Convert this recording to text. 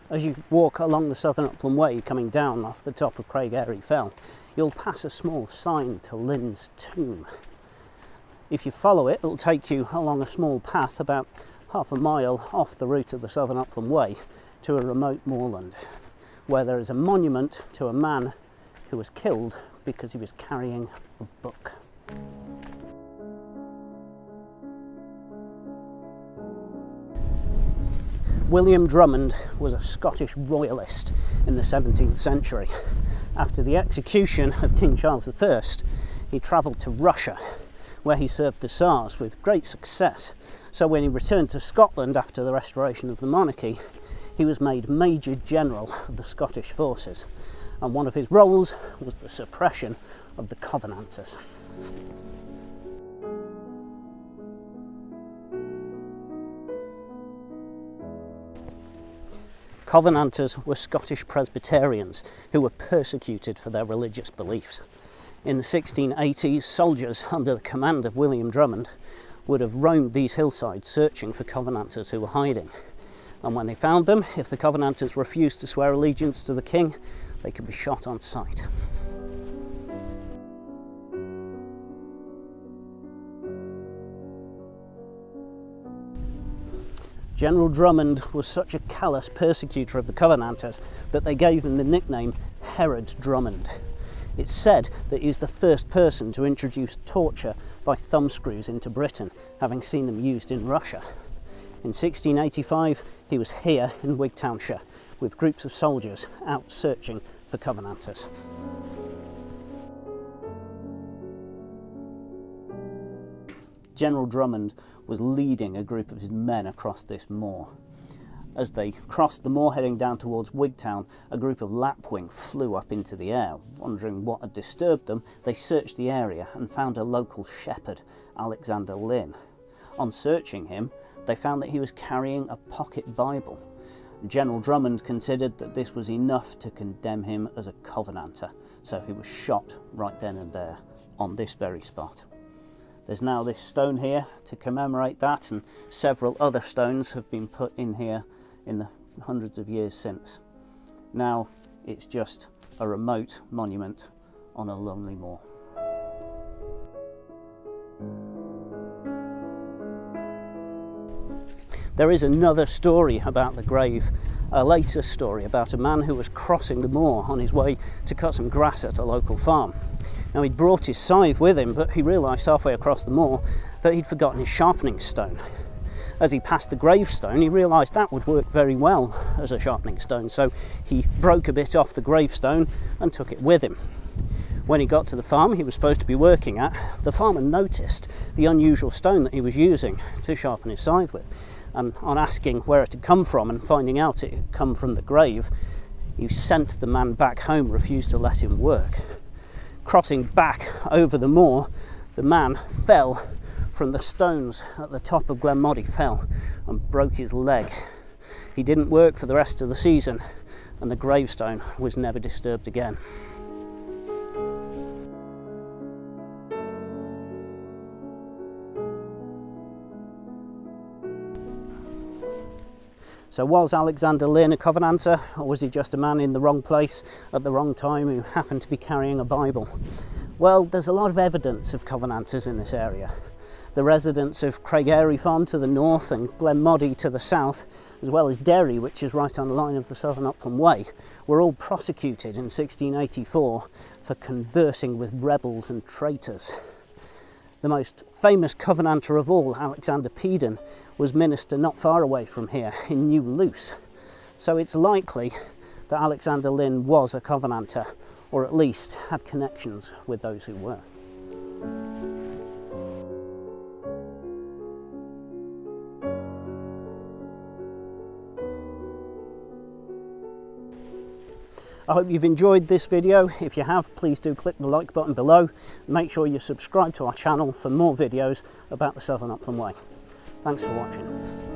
As you walk along the Southern Upland Way coming down off the top of Craigmoddie Fell, you'll pass a small sign to Linns' tomb. If you follow it, it'll take you along a small path about half a mile off the route of the Southern Upland Way to a remote moorland, where there is a monument to a man who was killed because he was carrying a book. William Drummond was a Scottish royalist in the 17th century. After the execution of King Charles I, he travelled to Russia, where he served the Tsars with great success. So when he returned to Scotland after the restoration of the monarchy, he was made Major General of the Scottish forces, and one of his roles was the suppression of the Covenanters. Covenanters were Scottish Presbyterians who were persecuted for their religious beliefs. In the 1680s, soldiers under the command of William Drummond would have roamed these hillsides searching for Covenanters who were hiding. And when they found them, if the Covenanters refused to swear allegiance to the king, they could be shot on sight. General Drummond was such a callous persecutor of the Covenanters that they gave him the nickname Herod Drummond. It's said that he was the first person to introduce torture by thumbscrews into Britain, having seen them used in Russia. In 1685, he was here in Wigtownshire with groups of soldiers out searching for Covenanters. General Drummond was leading a group of his men across this moor. As they crossed the moor heading down towards Wigtown, a group of lapwing flew up into the air. Wondering what had disturbed them, they searched the area and found a local shepherd, Alexander Lynn. On searching him, they found that he was carrying a pocket Bible. General Drummond considered that this was enough to condemn him as a Covenanter, so he was shot right then and there on this very spot. There's now this stone here to commemorate that, and several other stones have been put in here in the hundreds of years since. Now it's just a remote monument on a lonely moor. There is another story about the grave, a later story about a man who was crossing the moor on his way to cut some grass at a local farm. Now he'd brought his scythe with him, but he realised halfway across the moor that he'd forgotten his sharpening stone. As he passed the gravestone, he realised that would work very well as a sharpening stone, so he broke a bit off the gravestone and took it with him. When he got to the farm he was supposed to be working at, the farmer noticed the unusual stone that he was using to sharpen his scythe with, and on asking where it had come from and finding out it had come from the grave, he sent the man back home, refused to let him work. Crossing back over the moor, the man fell from the stones at the top of Craigmoddie Fell and broke his leg. He didn't work for the rest of the season, and the gravestone was never disturbed again. So was Alexander Lynn a Covenanter, or was he just a man in the wrong place at the wrong time who happened to be carrying a Bible? Well, there's a lot of evidence of Covenanters in this area. The residents of Craigmoddie Fell to the north and Galloway to the south, as well as Derry, which is right on the line of the Southern Upland Way, were all prosecuted in 1684 for conversing with rebels and traitors. The most famous Covenanter of all, Alexander Peden, was minister not far away from here in New Luce. So it's likely that Alexander Lynn was a Covenanter, or at least had connections with those who were. I hope you've enjoyed this video. If you have, please do click the like button below. Make sure you subscribe to our channel for more videos about the Southern Upland Way. Thanks for watching.